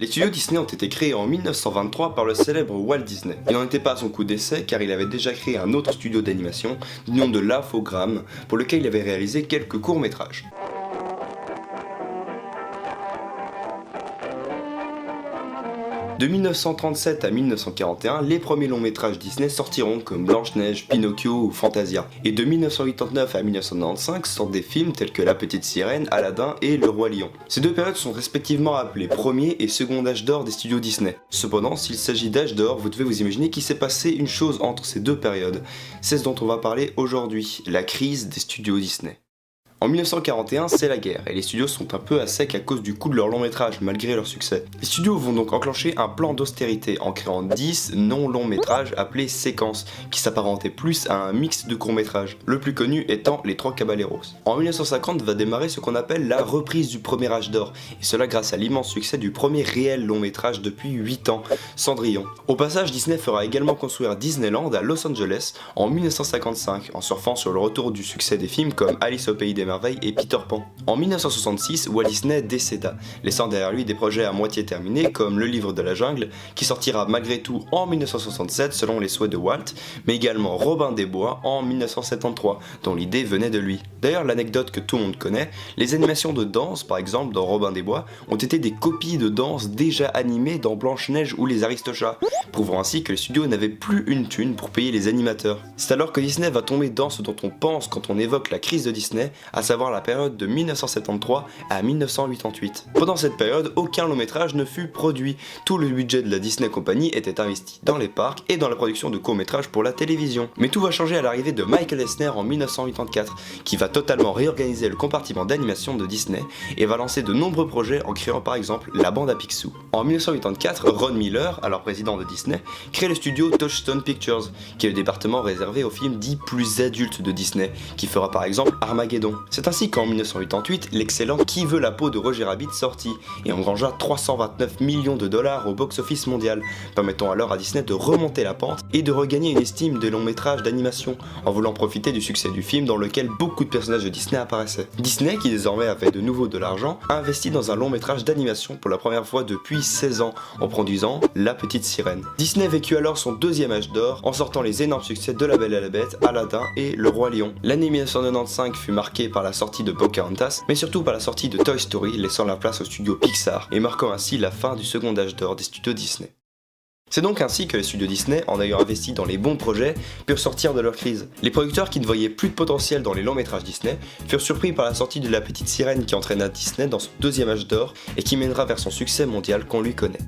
Les studios Disney ont été créés en 1923 par le célèbre Walt Disney. Il n'en était pas à son coup d'essai car il avait déjà créé un autre studio d'animation du nom de l'Infogrames pour lequel il avait réalisé quelques courts-métrages. De 1937 à 1941, les premiers longs métrages Disney sortiront comme Blanche-Neige, Pinocchio ou Fantasia. Et de 1989 à 1995 sortent des films tels que La Petite Sirène, Aladdin et Le Roi Lion. Ces deux périodes sont respectivement appelées premier et second âge d'or des studios Disney. Cependant, s'il s'agit d'âge d'or, vous devez vous imaginer qu'il s'est passé une chose entre ces deux périodes. C'est ce dont on va parler aujourd'hui, la crise des studios Disney. En 1941, c'est la guerre, et les studios sont un peu à sec à cause du coût de leur long métrage, malgré leur succès. Les studios vont donc enclencher un plan d'austérité en créant 10 non-longs métrages appelés séquences, qui s'apparentaient plus à un mix de courts métrages, le plus connu étant Les Trois Caballeros. En 1950 va démarrer ce qu'on appelle la reprise du premier âge d'or, et cela grâce à l'immense succès du premier réel long métrage depuis 8 ans, Cendrillon. Au passage, Disney fera également construire Disneyland à Los Angeles en 1955, en surfant sur le retour du succès des films comme Alice au Pays des Merveilles et Peter Pan. En 1966, Walt Disney décéda, laissant derrière lui des projets à moitié terminés comme Le Livre de la Jungle, qui sortira malgré tout en 1967 selon les souhaits de Walt, mais également Robin des Bois en 1973, dont l'idée venait de lui. D'ailleurs, l'anecdote que tout le monde connaît, les animations de danse, par exemple dans Robin des Bois, ont été des copies de danse déjà animées dans Blanche-Neige ou Les Aristochats, prouvant ainsi que les studios n'avaient plus une thune pour payer les animateurs. C'est alors que Disney va tomber dans ce dont on pense quand on évoque la crise de Disney, à savoir la période de 1973 à 1988. Pendant cette période, aucun long métrage ne fut produit. Tout le budget de la Disney Company était investi dans les parcs et dans la production de courts-métrages pour la télévision. Mais tout va changer à l'arrivée de Michael Eisner en 1984, qui va totalement réorganiser le compartiment d'animation de Disney et va lancer de nombreux projets en créant par exemple la bande à Picsou. En 1984, Ron Miller, alors président de Disney, crée le studio Touchstone Pictures, qui est le département réservé aux films dits plus adultes de Disney, qui fera par exemple Armageddon. C'est ainsi qu'en 1988, l'excellent Qui veut la peau de Roger Rabbit sortit et engrangea 329 millions de dollars au box-office mondial, permettant alors à Disney de remonter la pente et de regagner une estime des longs métrages d'animation, en voulant profiter du succès du film dans lequel beaucoup de personnages de Disney apparaissaient. Disney, qui désormais avait de nouveau de l'argent, investit dans un long métrage d'animation pour la première fois depuis 16 ans, en produisant La Petite Sirène. Disney vécut alors son deuxième âge d'or en sortant les énormes succès de La Belle et la Bête, Aladdin et Le Roi Lion. L'année 1995 fut marquée par la sortie de Pocahontas, mais surtout par la sortie de Toy Story, laissant la place au studio Pixar et marquant ainsi la fin du second âge d'or des studios Disney. C'est donc ainsi que les studios Disney, en ayant investi dans les bons projets, purent sortir de leur crise. Les producteurs qui ne voyaient plus de potentiel dans les longs métrages Disney furent surpris par la sortie de La Petite Sirène qui entraîna Disney dans son deuxième âge d'or et qui mènera vers son succès mondial qu'on lui connaît.